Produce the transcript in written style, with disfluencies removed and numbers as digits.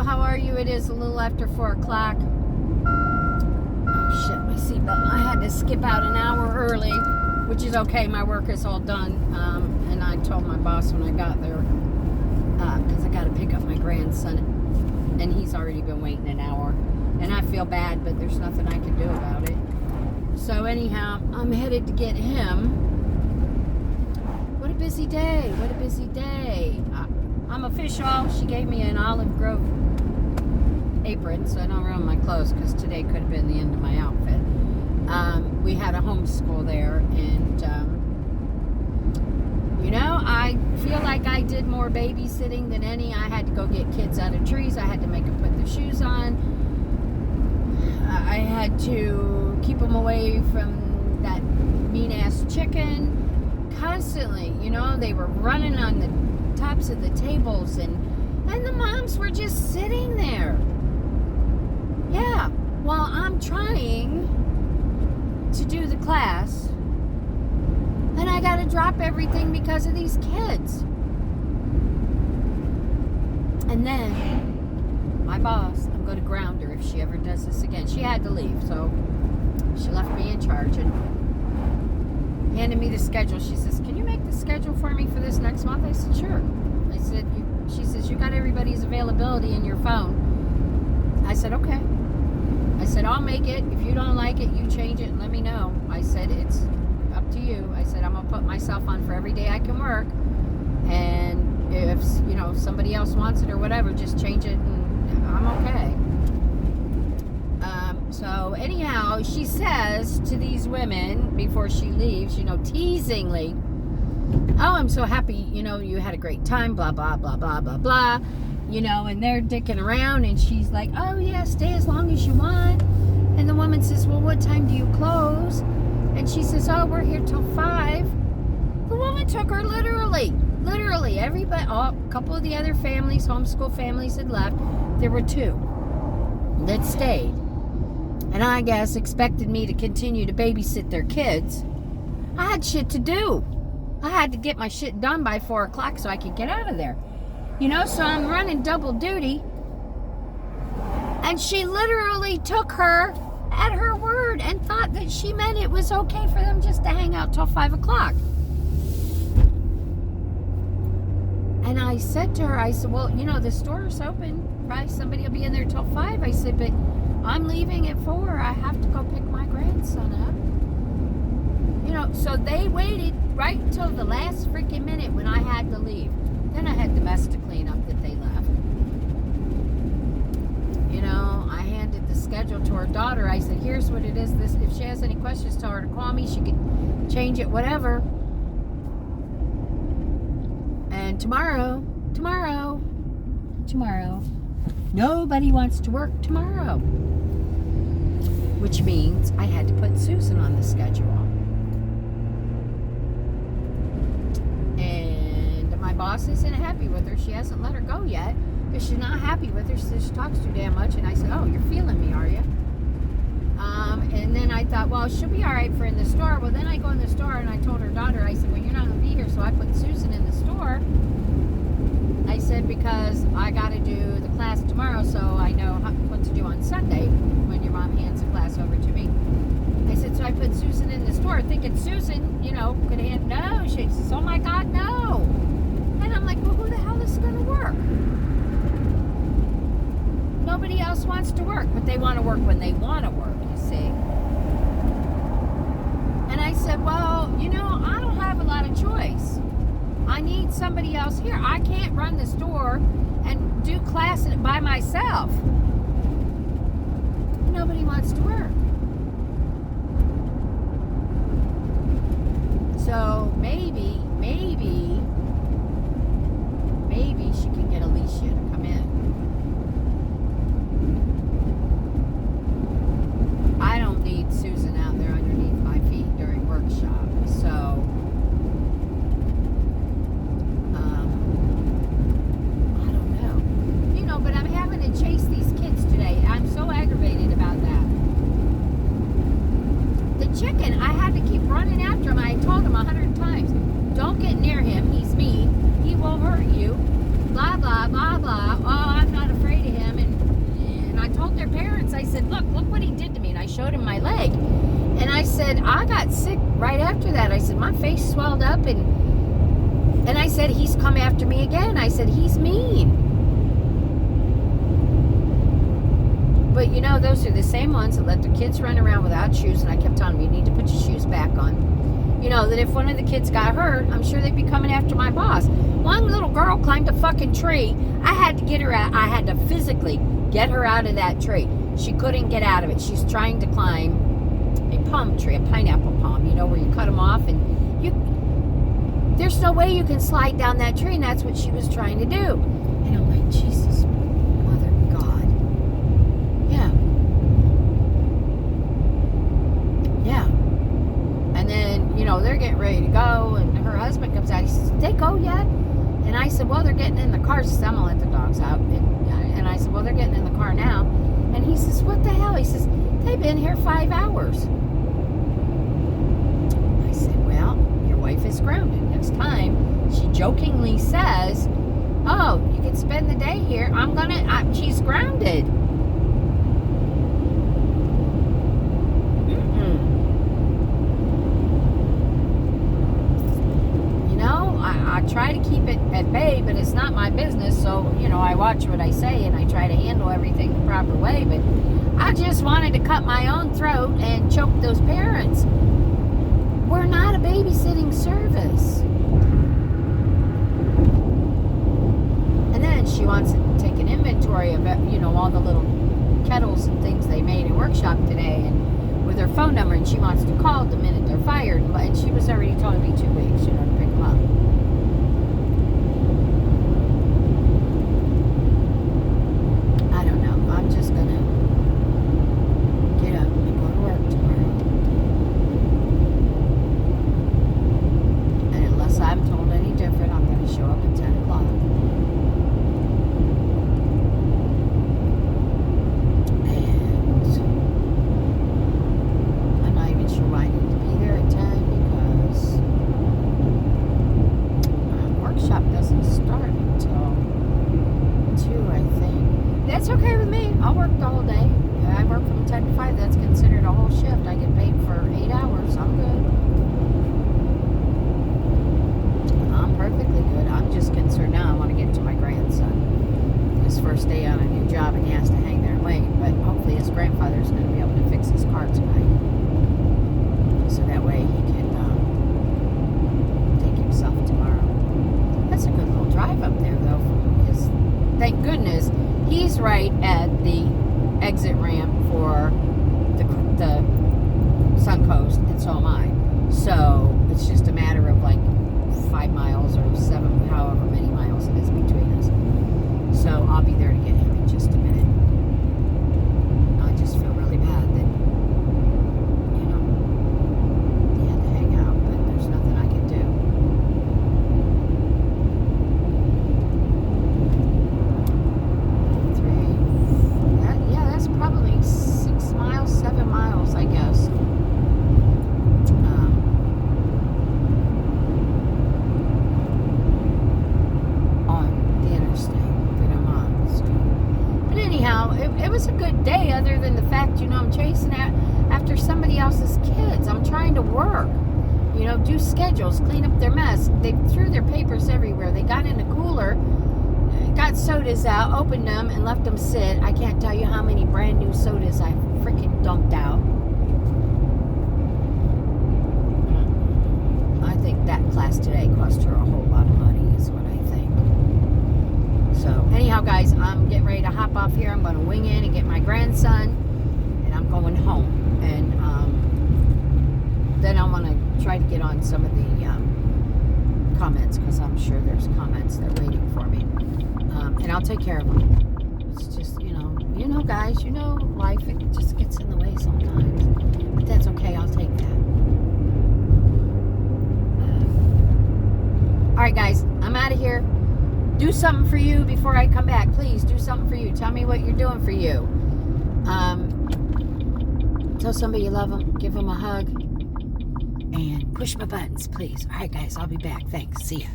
how are you? It is a little after 4 o'clock. Oh shit, my seatbelt. I had to skip out an hour early, which is okay. My work is all done. And I told my boss when I got there, because I got to pick up my grandson, and he's already been waiting an hour. And I feel bad, but there's nothing I can do about it. So anyhow, I'm headed to get him. What a busy day. What a busy day. I'm official. She gave me an Olive Grove apron, so I don't ruin my clothes, because today could have been the end of my outfit. We had a homeschool there, and I feel like I did more babysitting than any. I had to go get kids out of trees. I had to make them put their shoes on. I had to keep them away from that mean-ass chicken. Constantly, they were running on the tops of the tables, and the moms were just sitting there. Yeah, while I'm trying to do the class, and I got to drop everything because of these kids. And then my boss, I'm going to ground her if she ever does this again. She had to leave, so she left me in charge and handed me the schedule. She says, "Can you make the schedule for me for this next month?" I said, "Sure." I said, she says, "You got everybody's availability in your phone." I said, "Okay." I said, "I'll make it. If you don't like it, you change it and let me know." I said, "It's up to you." I said, "I'm going to put myself on for every day I can work. And if, somebody else wants it or whatever, just change it and I'm okay." So anyhow, she says to these women before she leaves, teasingly, "Oh, I'm so happy, you had a great time, blah, blah, blah, blah, blah, blah." And they're dicking around, and she's like, "Oh yeah, stay as long as you want." And the woman says, "Well, what time do you close?" And she says, "Oh, we're here till 5. The woman took her literally, everybody, a couple of the other families, homeschool families had left. There were 2 that stayed. And I guess expected me to continue to babysit their kids. I had shit to do. I had to get my shit done by 4 o'clock so I could get out of there. So I'm running double duty. And she literally took her at her word and thought that she meant it was okay for them just to hang out till 5 o'clock. And I said to her, I said, "Well, the store's open. Probably somebody will be in there till 5. I said, "But I'm leaving at 4. I have to go pick my grandson up." So they waited right until the last freaking minute when I had to leave. Then I had the mess to clean up that they left. I handed the schedule to her daughter. I said, "Here's what it is. This, if she has any questions, tell her to call me. She can change it, whatever. And tomorrow, nobody wants to work tomorrow." Which means I had to put Susan on the schedule. And my boss isn't happy with her. She hasn't let her go yet. Because she's not happy with her. She says she talks too damn much. And I said, "Oh, you're feeling me, are you?" And then I thought, well, she'll be all right for in the store. Well, then I go in the store, and I told her daughter, I said, "Well, you're not going to be here." So I put Susan in the store. I said, because I got to do the class tomorrow, so I know what to do on Sunday when your mom hands the class over to me. I said, so I put Susan in the store, thinking Susan, could hand. No, she says, "Oh my God, no." And I'm like, well, who the hell is going to work? Nobody else wants to work, but they want to work when they want to work, you see. And I said, well, I don't have a lot of choice. I need somebody else here. I can't run the store and do class by myself. Nobody wants to work. So maybe she can get Alicia to come in. I don't need Susan out there underneath my feet during workshop. So I don't know. But I'm having to chase these kids today. I'm so aggravated about that. The chicken, I had to keep running after him. I told him 100 times, "Don't get near him. He's mean. He will hurt you. Blah, blah, blah, showed him my leg. And I said, I got sick right after that. I said, my face swelled up, and I said, he's come after me again. I said, he's mean. But you know, those are the same ones that let their kids run around without shoes. And I kept telling them, you need to put your shoes back on. You know, that if one of the kids got hurt, I'm sure they'd be coming after my boss. One little girl climbed a fucking tree. I had to get her out. I had to physically get her out of that tree. She couldn't get out of it. She's trying to climb a palm tree, a pineapple palm, you know, where you cut them off, and there's no way you can slide down that tree, and that's what she was trying to do. And I'm like, Jesus, mother God. Yeah. And then, you know, they're getting ready to go, and her husband comes out. He says, did they go yet? And I said, well, they're getting in the car. She said, I'm going to let the dogs out. And I said, well, they're getting in the car now. And he says, what the hell? He says, they've been here 5 hours. I said, well, your wife is grounded. Next time, she jokingly says, oh, you can spend the day here. She's grounded. I try to keep it at bay, but it's not my business. So, you know, I watch what I say, and I try to handle everything the proper way. But I just wanted to cut my own throat and choke those parents. We're not a babysitting service. And then she wants to take an inventory of, you know, all the little kettles and things they made in workshop today, and with her phone number, and she wants to call the minute they're fired. And she was already telling me 2 weeks, you know, to pick them up. That's okay with me. I'll work the whole day. I work from 10 to 5. That's considered a whole shift. I get paid for 8 hours. I'm good. I'm perfectly good. I'm just concerned now. I want to get to my grandson. His first day on a new job, and he has to hang there and wait. But hopefully his grandfather's going to be able to fix his car tonight. So that way he can take himself tomorrow. That's a good little drive up there, though. Thank goodness he's right at the exit ramp for the Suncoast, and so am I. So it's just a matter of like 5 miles or 7, however many miles it is between us. So I'll be there to get him in just a minute. I just feel really bad that, you know, he had to hang out, but there's nothing I can do. That's probably 6 miles, 7 miles, I guess. On the interstate that I'm on. So. But anyhow, it was a good day, other than the fact, you know, I'm chasing after somebody else's kids. I'm trying to work, you know, do schedules, clean up their mess. They threw their papers everywhere. They got in a cooler, got sodas out, opened them, and left them sit. I can't tell you how many brand new sodas I freaking dumped out. I think that class today cost her a whole lot of money, is what I think. So, anyhow, guys, I'm getting ready to hop off here. I'm going to wing in and get my grandson, and I'm going home. And then I want to try to get on some of the comments, because I'm sure there's comments that are waiting for me. And I'll take care of them. It's just, you know, guys, you know, life, it just gets in the way sometimes. But that's okay. I'll take that. All right, guys, I'm out of here. Do something for you before I come back. Please do something for you. Tell me what you're doing for you. Tell somebody you love them. Give them a hug. And push my buttons, please. All right, guys, I'll be back. Thanks. See ya.